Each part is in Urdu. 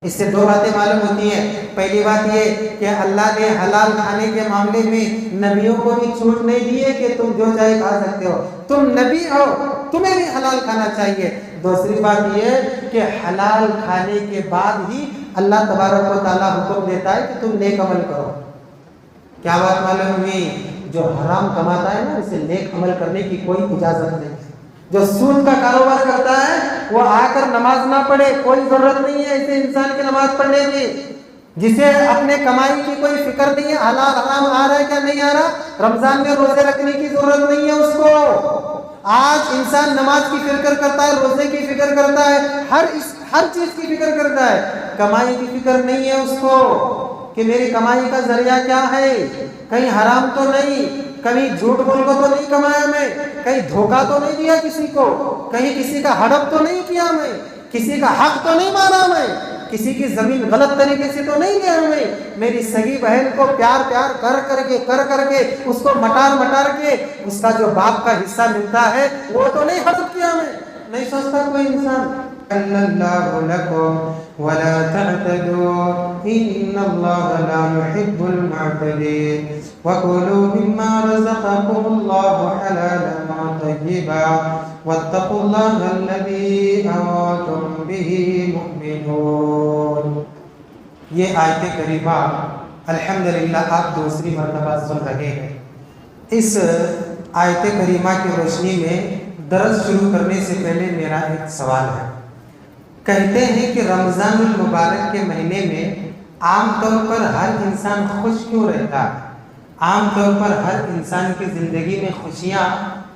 اس سے دو باتیں معلوم ہوتی ہیں۔ پہلی بات یہ کہ اللہ نے حلال کھانے کے معاملے میں نبیوں کو بھی چھوٹ نہیں دی ہے کہ تم جو چاہے کھا سکتے ہو، تم نبی ہو، تمہیں بھی حلال کھانا چاہیے۔ دوسری بات یہ کہ حلال کھانے کے بعد ہی اللہ تبارک و تعالیٰ حکم دیتا ہے کہ تم نیک عمل کرو۔ کیا بات معلوم ہوئی؟ جو حرام کماتا ہے نا، اسے نیک عمل کرنے کی کوئی اجازت نہیں۔ جو سود کا کاروبار کرتا ہے وہ آ کر نماز نہ پڑھے، کوئی ضرورت نہیں ہے اسے انسان کی نماز پڑھنے کی۔ جسے اپنے کمائی کی کوئی فکر نہیں ہے، حلال حرام آ رہا ہے کیا نہیں آ رہا، رمضان میں روزے رکھنے کی ضرورت نہیں ہے اس کو۔ آج انسان نماز کی فکر کرتا ہے، روزے کی فکر کرتا ہے، ہر چیز کی فکر کرتا ہے، کمائی کی فکر نہیں ہے اس کو کہ میری کمائی کا ذریعہ کیا ہے، کہیں حرام تو نہیں، کہیں جھوٹ بول کو تو نہیں کمایا میں، کہیں دھوکہ تو نہیں دیا کسی کو، کہیں کسی کا ہڑپ تو نہیں کیا میں، کسی کا حق تو نہیں مارا میں، کسی کی زمین غلط طریقے سے تو نہیں لیا میں، میری سگی بہن کو پیار کر کے اس کو مٹار کے اس کا جو باپ کا حصہ ملتا ہے وہ تو نہیں ہڑپ کیا میں۔ نہیں سوچتا کوئی انسان۔ اللہ لکم ولا تعتدوا ان اللہ لا يحب المعتدین وَكُلُوا مِمَّا رَزَقَكُمُ اللَّهُ حَلَالًا طَيِّبًا وَاتَّقُوا اللَّهَ الَّذِي أَنتُم بِهِ مُؤْمِنُونَ۔ یہ آیت کریمہ الحمدللہ آپ دوسری مرتبہ سن رہے ہیں۔ اس آیت کریمہ کی روشنی میں درس شروع کرنے سے پہلے میرا ایک سوال ہے۔ کہتے ہیں کہ رمضان المبارک کے مہینے میں عام طور پر ہر انسان خوش کیوں رہتا ہے؟ عام طور پر ہر انسان کی زندگی میں خوشیاں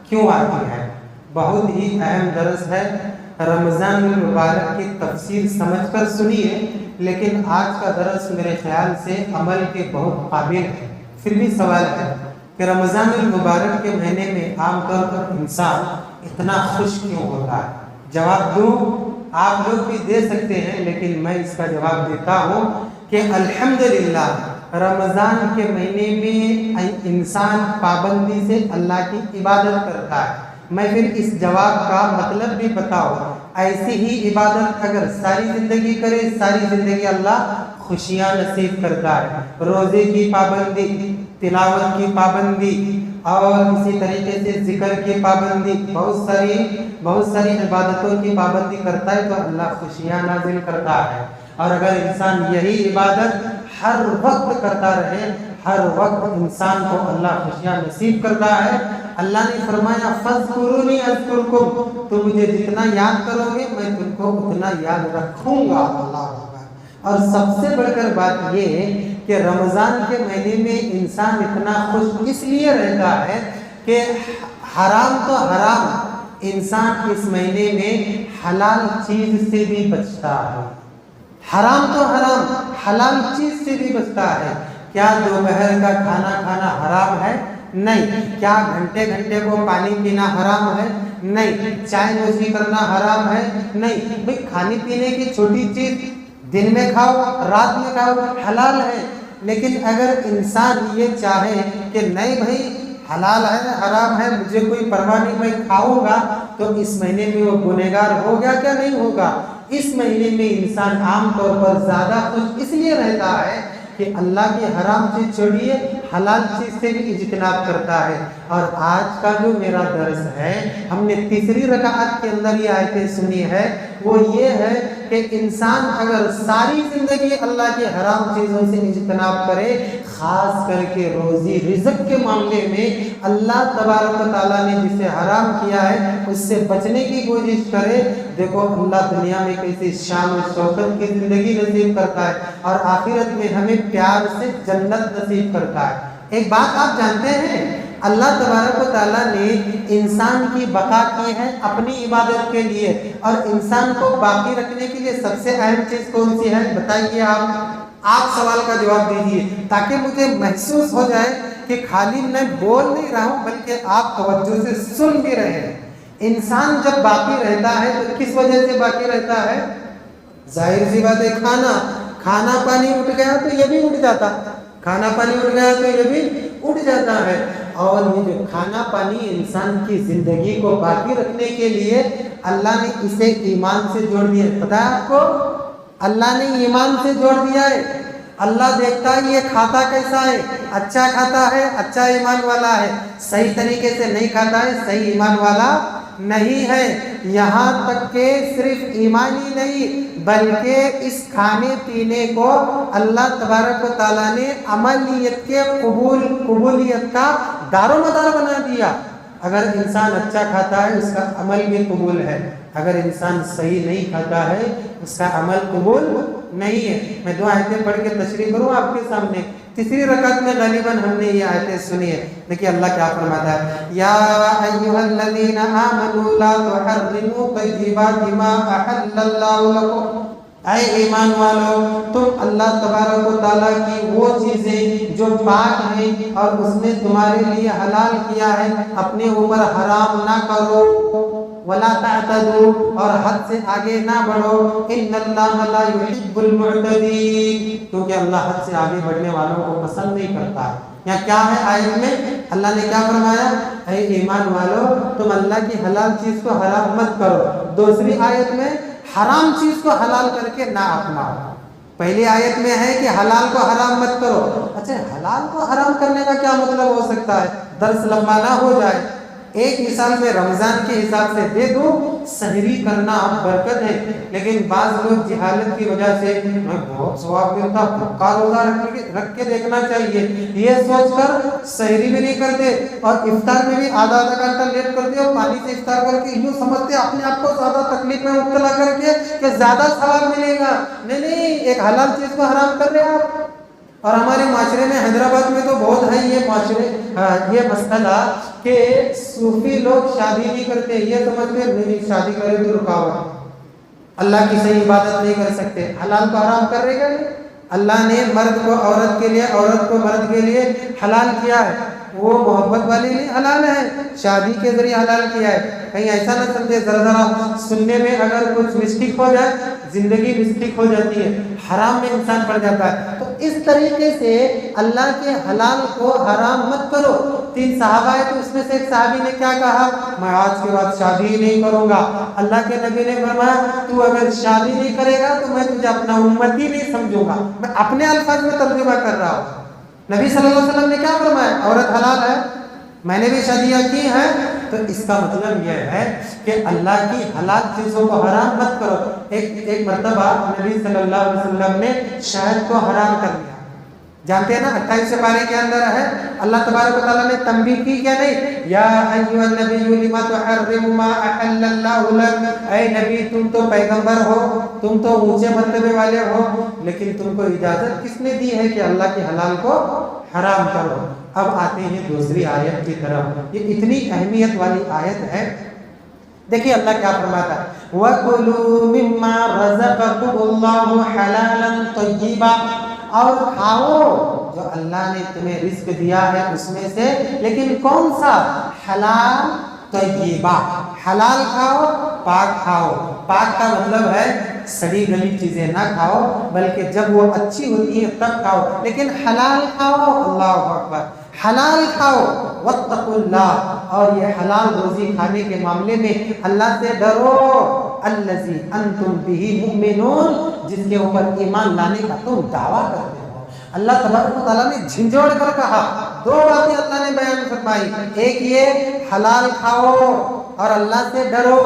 کیوں آتی ہیں؟ بہت ہی اہم درس ہے۔ رمضان المبارک کی تفسیر سمجھ کر سنیے، لیکن آج کا درس میرے خیال سے عمل کے بہت قابل ہے۔ پھر بھی سوال ہے کہ رمضان المبارک کے مہینے میں عام طور پر انسان اتنا خوش کیوں ہوتا ہے؟ جواب دوں؟ آپ لوگ بھی دے سکتے ہیں، لیکن میں اس کا جواب دیتا ہوں کہ الحمدللہ رمضان کے مہینے میں انسان پابندی سے اللہ کی عبادت کرتا ہے۔ میں پھر اس جواب کا مطلب بھی بتاؤں۔ ایسی ہی عبادت اگر ساری زندگی کرے، ساری زندگی اللہ خوشیاں نصیب کرتا ہے۔ روزے کی پابندی، تلاوت کی پابندی اور اسی طریقے سے ذکر کی پابندی، بہت ساری عبادتوں کی پابندی کرتا ہے تو اللہ خوشیاں نازل کرتا ہے۔ اور اگر انسان یہی عبادت ہر وقت کرتا رہے، ہر وقت انسان کو اللہ خوشیاں نصیب کرتا ہے۔ اللہ نے فرمایا فَاذْكُرُونِي أَذْكُرْكُمْ، تم مجھے جتنا یاد کرو گے میں تم کو اتنا یاد رکھوں گا۔ اللہ اور سب سے بڑھ کر بات یہ کہ رمضان کے مہینے میں انسان اتنا خوش اس لیے رہتا ہے کہ حرام تو حرام، انسان اس مہینے میں حلال چیز سے بھی بچتا ہے۔ حرام تو حرام، حلال چیز سے بھی بچتا ہے۔ کیا دوپہر کا کھانا حرام ہے؟ نہیں۔ کیا گھنٹے کو پانی پینا حرام ہے؟ نہیں۔ چائے نوشی کرنا حرام ہے؟ نہیں۔ بھئی کھانے پینے کی چھوٹی چیز دن میں کھاؤ، رات میں کھاؤ، حلال ہے۔ لیکن اگر انسان یہ چاہے کہ نہیں بھائی حلال ہے حرام ہے مجھے کوئی پرواہ نہیں، میں کھاؤں گا، تو اس مہینے میں وہ گنہگار ہو گیا کیا نہیں ہوگا؟ اس مہینے میں انسان عام طور پر زیادہ خوش اس لیے رہتا ہے کہ اللہ کی حرام چیز چھوڑیے، حلال چیز سے بھی اجتناب کرتا ہے۔ اور آج کا جو میرا درس ہے، ہم نے تیسری رکعت کے اندر یہ آیتیں سنی ہے، وہ یہ ہے کہ انسان اگر ساری زندگی اللہ کی حرام چیزوں سے اجتناب کرے، خاص کر کے روزی رزق کے معاملے میں اللہ تبارک و تعالیٰ نے جسے حرام کیا ہے اس سے بچنے کی کوشش کرے، دیکھو اللہ دنیا میں کیسی شان و شوکت کی زندگی نصیب کرتا ہے اور آخرت میں ہمیں پیار سے جنت نصیب کرتا ہے۔ ایک بات آپ جانتے ہیں، اللہ تبارک و تعالیٰ نے انسان کی بقا کی ہے اپنی عبادت کے لیے، اور انسان کو باقی رکھنے کے لیے سب سے اہم چیز کون سی ہے بتائیے آپ سوال کا جواب دیجیے تاکہ مجھے محسوس ہو جائے کہ خالی میں بول نہیں رہا ہوں بلکہ آپ توجہ سے سن بھی رہے ہیں۔ انسان جب باقی رہتا ہے تو کس وجہ سے باقی رہتا ہے؟ ظاہر سی بات ہے کھانا پانی اٹھ گیا تو یہ بھی اٹھ جاتا، کھانا پانی اٹھ گیا تو یہ بھی اٹھ جاتا ہے۔ اور یہ جو کھانا پانی انسان کی زندگی کو باقی رکھنے کے لیے اللہ نے اسے ایمان سے جوڑ دیا۔ پتہ ہے آپ کو اللہ نے ایمان سے جوڑ دیا ہے. اللہ دیکھتا ہے یہ کھاتا کیسا ہے, اچھا کھاتا ہے, اچھا ایمان والا ہے, صحیح طریقے سے نہیں کھاتا ہے, صحیح ایمان والا نہیں ہے. یہاں تک کہ صرف ایمان ہی نہیں بلکہ اس کھانے پینے کو اللہ تبارک و تعالیٰ نے عملیت کے قبولیت کا دار و مدار بنا دیا. اگر انسان اچھا کھاتا ہے اس کا عمل بھی قبول ہے, اگر انسان صحیح نہیں کھاتا ہے اس کا عمل قبول نہیں ہے. میں دو آیتیں پڑھ کے تشریح کروں آپ کے سامنے. تیسری رکعت میں غالباً ہم نے یہ آیتیں سنی ہے. دیکھیے اللہ کیا فرماتا ہے, یا ایھا الذین آمنوا لا تحرموا طیبات ما احل اللہ لکم. اے ایمان والو, تم اللہ تبارک و تعالیٰ کی وہ چیزیں جو پاک ہیں اور اس نے تمہارے لیے حلال کیا ہے اپنے اوپر حرام نہ کرو. ولا تعتدوا, اور حد سے آگے نہ بڑھو. ان اللہ لا يحب المعتدین, کیونکہ اللہ حد سے آگے بڑھنے والوں کو پسند نہیں کرتا ہے. یہاں کیا ہے آیت میں, اللہ نے کیا فرمایا, اے ایمان والو تم اللہ کی حلال چیز کو حرام مت کرو. دوسری آیت میں حرام چیز کو حلال کر کے نہ اپناؤ. پہلی آیت میں ہے کہ حلال کو حرام مت کرو. اچھا, حلال کو حرام کرنے کا کیا مطلب ہو سکتا ہے؟ درس لمبا نہ ہو جائے. ایک مثال میں رمضان کے حساب سے دے دوں, سحری کرنا برکت ہے, لیکن بعض لوگ جہالت کی وجہ سے میں بہت ثواب ملتا پکا روزہ رکھ کے دیکھنا چاہیے یہ سوچ کر سحری بھی نہیں کرتے اور افطار میں بھی آدھا گھنٹہ لیٹ کرتے اور پانی سے افطار کر کے یوں سمجھتے اپنے آپ کو زیادہ تکلیف میں مبتلا کر کے کہ زیادہ ثواب ملے گا. نہیں, ایک حلال چیز کو حرام کر رہے آپ. اور ہمارے معاشرے میں حیدرآباد میں تو بہت ہے یہ مسئلہ کہ صوفی لوگ شادی نہیں کرتے, یہ سمجھتے نہیں شادی کرے تو رکاوٹ, اللہ کی صحیح عبادت نہیں کر سکتے. حلال کو حرام کر رہے گا. اللہ نے مرد کو عورت کے لیے, عورت کو مرد کے لیے حلال کیا ہے. وہ محبت والے لیے حلال ہے, شادی کے ذریعے حلال کیا ہے. کہیں ایسا نہ سمجھے, ذرا سننے میں اگر کچھ مسٹیک ہو جائے, زندگی مسٹیک ہو جاتی ہے, حرام میں انسان پڑ جاتا ہے. تو اس طریقے سے اللہ کے حلال کو حرام مت کرو. 3 صحابہ ہے تو اس میں سے ایک صحابی نے کیا کہا, میں آج کے بعد شادی ہی نہیں کروں گا. اللہ کے نبی نے فرمایا تو اگر شادی نہیں کرے گا تو میں تجھے اپنا امتی نہیں سمجھوں گا. میں اپنے الفاظ میں ترجمہ کر رہا ہوں. نبی صلی اللہ علیہ وسلم نے کیا فرمایا, عورت حلال ہے, میں نے بھی شادیاں کی ہیں. تو اس کا مطلب یہ ہے کہ اللہ کی حلال چیزوں کو حرام مت کرو. ایک مرتبہ نبی صلی اللہ علیہ وسلم نے شہد کو حرام کر دیا. جانتے ہیں نا 28 پارے کے اندر ہے, اللہ تبارک و تعالیٰ نے تنبیہ کی کیا نہیں, یا ایھا النبی لما تحرم ما احل اللہ لک. اے نبی تم تو پیغمبر ہو, تم تو اونچے مرتبے والے ہو, لیکن تم کو اجازت کس نے دی ہے کہ اللہ کے حلال کو حرام کرو. اب آتے ہیں دوسری آیت کی طرف. یہ اتنی اہمیت والی آیت ہے. دیکھیے اللہ کیا فرماتا ہے, وَكُلُوا مِمَّا رَزَقَكُمُ اللَّهُ حَلَالًا طَيِّبًا, اور کھاؤ جو اللہ نے تمہیں رزق دیا ہے اس میں سے, لیکن کون سا, حلال طیبہ. حلال کھاؤ, پاک کھاؤ. پاک کا مطلب ہے سڑی گلی چیزیں نہ کھاؤ, بلکہ جب وہ اچھی ہوتی ہے تب کھاؤ, لیکن حلال کھاؤ. اللہ اکبر, حلال کھاؤ. واتقوا اللہ, اور یہ حلال روزی کھانے کے معاملے میں اللہ سے ڈرو. الذی انتم بہ مؤمنون, جس کے اوپر ایمان لانے کا تم دعویٰ کرتے ہو. اللہ تبارک و تعالیٰ نے جھنجھوڑ کر کہا, 2 باتیں اللہ نے بیان فرمائی. ایک یہ حلال کھاؤ اور اللہ سے ڈرو.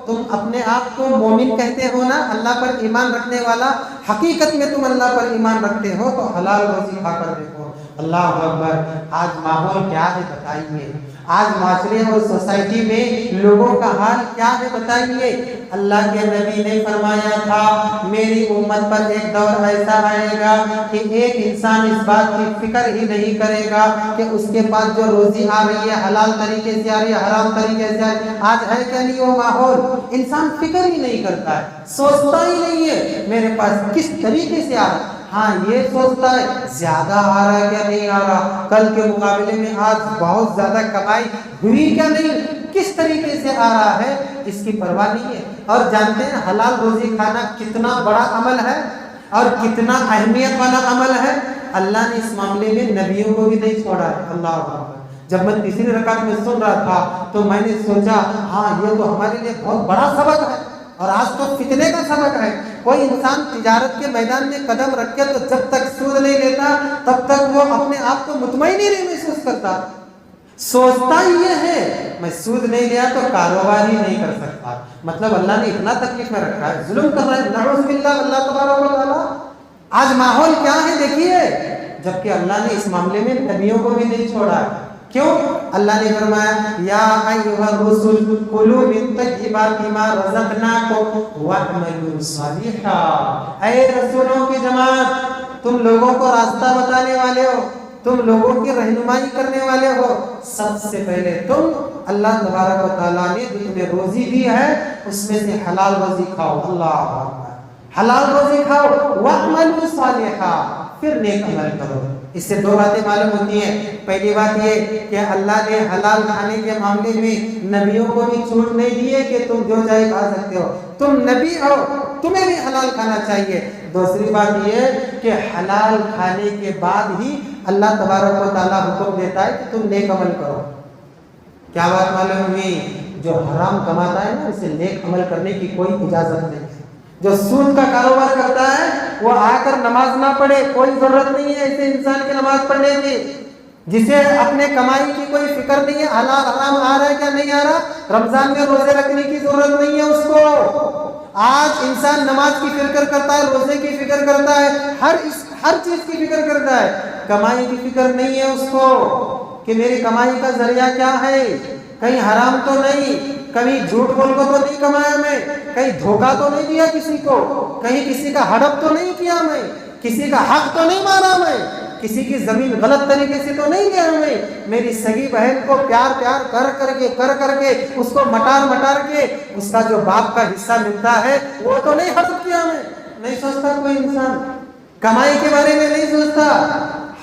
تم اپنے آپ کو مومن کہتے ہو نا, اللہ پر ایمان رکھنے والا, حقیقت میں تم اللہ پر ایمان رکھتے ہو تو حلال روزی کھا کر دیکھو. اللہ اکبر. آج ماحول کیا ہے بتائیے, آج معاشرے اور سوسائٹی میں لوگوں کا حال کیا ہے بتائیے. اللہ کے نبی نے فرمایا تھا میری امت پر ایک دور ایسا آئے گا کہ ایک انسان اس بات کی فکر ہی نہیں کرے گا کہ اس کے پاس جو روزی آ رہی ہے حلال طریقے سے آ رہی ہے حرام طریقے سے آ رہی ہے. آج ہے کہ نہیں وہ ماحول, انسان فکر ہی نہیں کرتا ہے, سوچتا ہی نہیں ہے میرے پاس کس طریقے سے آ رہا ہے. ہاں یہ سوچتا ہے زیادہ آ رہا ہے کیا نہیں آ رہا, کل کے مقابلے میں آج بہت زیادہ کمائی ہوئی کیا نہیں, کس طریقے سے آ رہا ہے, اس کی پرواہ نہیں ہے. اور جانتے ہیں حلال روزی کھانا کتنا بڑا عمل ہے اور کتنا اہمیت والا عمل ہے. اللہ نے اس معاملے میں نبیوں کو بھی نہیں چھوڑا ہے. اللہ اکبر. جب میں تیسری رکعت میں سن رہا تھا تو میں نے سوچا ہاں یہ تو ہمارے لیے بہت بڑا سبق ہے. اور آج تو فتنے کا سبق ہے. کوئی انسان تجارت کے میدان میں قدم رکھے تو جب تک سود نہیں لیتا تب تک وہ اپنے آپ کو مطمئن ہی نہیں محسوس کرتا. سوچتا یہ ہے میں سود نہیں لیا تو کاروبار ہی نہیں کر سکتا. مطلب اللہ نے اتنا تکلیف میں رکھا ہے, ظلم کر رہا ہے. نعوذ باللہ. اللہ تبارک و تعالیٰ آج ماحول کیا ہے دیکھیے, جبکہ اللہ نے اس معاملے میں نبیوں کو بھی نہیں چھوڑا. کیوں؟ اللہ نے فرمایا یا ایھا الرسل کلوا من طیبات ما رزقناکم واعملوا صالحا. اے رسولوں کی جماعت, تم لوگوں کو راستہ بتانے والے ہو, تم لوگوں کی رہنمائی کرنے والے ہو. سب سے پہلے تم اللہ تبارک و تعالیٰ نے جو تمہیں روزی دی ہے اس میں سے حلال روزی کھاؤ. اللہ اکبر, حلال روزی کھاؤ. واعملوا صالحا, پھر نیک عمل کرو. اس سے دو باتیں معلوم ہوتی ہیں. پہلی بات یہ کہ اللہ نے حلال کھانے کے معاملے میں نبیوں کو بھی چھوٹ نہیں دی ہے کہ تم جو چاہے کھا سکتے ہو. تم نبی ہو, تمہیں بھی حلال کھانا چاہیے. دوسری بات یہ کہ حلال کھانے کے بعد ہی اللہ تبارک و تعالیٰ حکم دیتا ہے کہ تم نیک عمل کرو. کیا بات معلوم ہوئی؟ جو حرام کماتا ہے نا اسے نیک عمل کرنے کی کوئی اجازت نہیں ہے. جو سود کا کاروبار کرتا ہے وہ آ کر نماز نہ پڑھے, کوئی ضرورت نہیں ہے ایسے انسان کی نماز پڑھنے کی. جسے اپنے کمائی کی کوئی فکر نہیں ہے, حلال حرام آ رہا ہے کیا نہیں آ رہا, رمضان میں روزے رکھنے کی ضرورت نہیں ہے اس کو. آج انسان نماز کی فکر کرتا ہے, روزے کی فکر کرتا ہے, ہر چیز کی فکر کرتا ہے. کمائی کی فکر نہیں ہے اس کو کہ میری کمائی کا ذریعہ کیا ہے, کہیں حرام تو نہیں, کہیں جھوٹ بول کو تو نہیں کمایا میں, کہیں دھوکہ تو نہیں دیا کسی کو, کہیں کسی کا ہڑپ تو نہیں کیا میں, کسی کا حق تو نہیں مارا میں, کسی کی زمین غلط طریقے سے تو نہیں لیا میں. میری سگی بہن کو پیار کر کے اس کو مٹار کے اس کا جو باپ کا حصہ ملتا ہے وہ تو نہیں حرف کیا میں. نہیں سوچتا کوئی انسان, کمائی کے بارے میں نہیں سوچتا.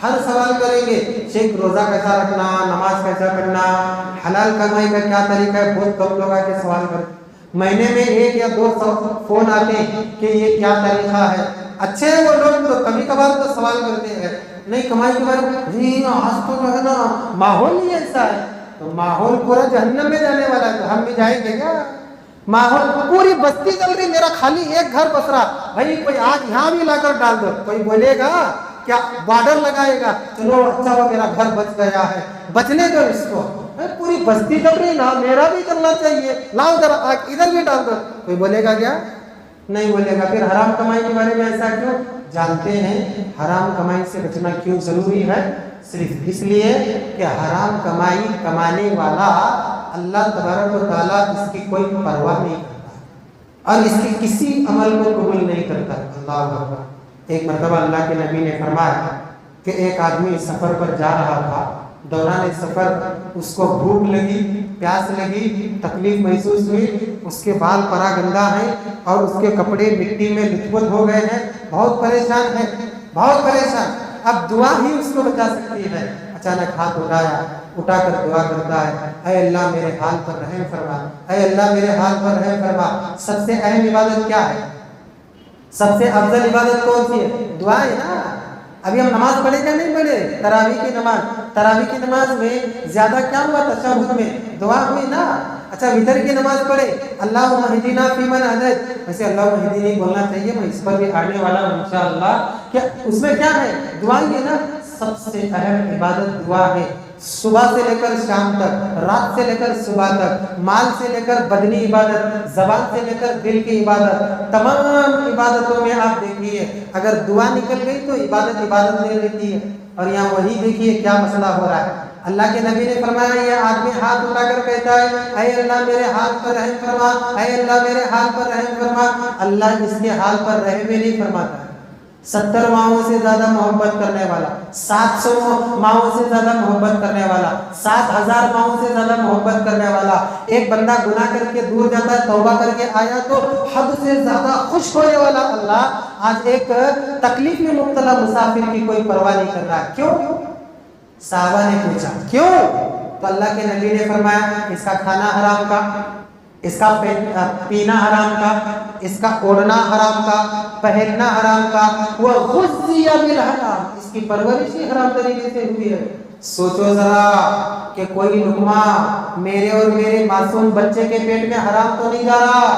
ہر سوال کریں گے شیخ روزہ کیسا رکھنا, نماز کیسا کرنا, حلال کمائی کا کیا طریقہ ہے. بہت کم لوگ آ کے سوال کرتے, مہینے میں 1 یا 2 فون آتے ہیں کہ یہ کیا طریقہ ہے. اچھے ہیں وہ لوگ تو کبھی کبھار تو سوال کرتے ہیں, نہیں کمائی کے بارے میں نہیں, آج تو جو ہے نا ماحول ہی ایسا ہے. تو ماحول پورا جہنم میں جانے والا ہے, تو ہم بھی جائیں گے کیا؟ ماحول پوری بستی چل رہی, میرا خالی ایک گھر بس رہا, بھائی کوئی آج یہاں بھی لا کر ڈال دو. کوئی بولے گا کیا, بارڈر لگائے گا, چلو اچھا وہ میرا گھر بچ گیا ہے, بچنے دو اس کو. پوری بستی چل رہی نا, میرا بھی چلنا چاہیے, لاؤ ذرا ادھر بھی ڈال دو. کوئی بولے گا کیا؟ نہیں بولے گا. پھر حرام کمائی کے بارے میں ایسا کیوں؟ جانتے ہیں حرام کمائی سے بچنا کیوں ضروری ہے؟ صرف اس لیے کہ حرام کمائی کمانے والا اللہ تبارک و تعالیٰ اس کی کوئی پرواہ نہیں کرتا اور اس کے کسی عمل کو قبول نہیں کرتا. اللہ اکبر. ایک مرتبہ اللہ کے نبی نے فرمایا کہ ایک آدمی سفر پر جا رہا تھا. دوران سفر اس کو بھوک لگی, پیاس لگی, تکلیف محسوس ہوئی, اس کے بال پرا گندا ہیں اور اس کے کپڑے مٹی میں لتپت ہو گئے ہیں, بہت پریشان ہے, بہت پریشان. اب دعا ہی اس کو بچا سکتی ہے. اچانک ہاتھ اٹھا کر دعا کرتا ہے, اے اللہ میرے حال پر رحم فرما, اے اللہ میرے حال پر رحم فرما. سب سے اہم عبادت کیا ہے, سب سے افضل عبادت کون سی ہے؟ دعا ہے نا. ابھی ہم نماز پڑھے کیا نہیں پڑھے؟ تراویح کی نماز میں زیادہ کیا ہوا؟ تشہد میں دعا ہوئی نا. اچھا وتر کی نماز پڑھے اللہم اہدنا فیمن ہدیت, ویسے اللہم اہدنی بولنا چاہیے, میں اس پر بھی آنے والا ہوں انشاءاللہ. کیا اس میں کیا ہے؟ دعا ہی ہے نا. سب سے اہم عبادت دعا ہے. صبح سے لے کر شام تک, رات سے لے کر صبح تک, مال سے لے کر بدنی عبادت, زبان سے لے کر دل کی عبادت, تمام عبادتوں میں آپ دیکھیے اگر دعا نکل گئی تو عبادت نہیں رہتی ہے. اور یہاں وہی دیکھیے کیا مسئلہ ہو رہا ہے. اللہ کے نبی نے فرمایا یہ آدمی ہاتھ اٹھا کر کہتا ہے اے اللہ میرے حال پر رحم فرما, اے اللہ میرے حال پر رحم فرما. اللہ اس کے حال پر رحم ہی نہیں فرماتا. 70 ماہوں سے زیادہ محبت کرنے والا, 700 ماہوں سے زیادہ محبت کرنے والا, 7000 ماہوں سے زیادہ محبت کرنے والا. ایک بندہ گناہ کر کے دور جاتا ہے, توبہ کر کے آیا تو حد سے زیادہ خوش ہونے والا اللہ آج ایک تکلیف میں مبتلا مسافر کی کوئی پرواہ نہیں کر رہا. کیوں؟ صحابہ نے پوچھا کیوں؟ تو اللہ کے نبی نے فرمایا اس کا کھانا حرام کا, اس کا پینا حرام کا, اس کا اوڑھنا حرام کا, پہننا حرام کا, وہ غذی بالحرام, اس کی پرورش ہی حرام طریقے سے ہوئی ہے. سوچو ذرا کہ کوئی لقمہ میرے اور میرے معصوم بچے کے پیٹ میں حرام تو نہیں جا رہا,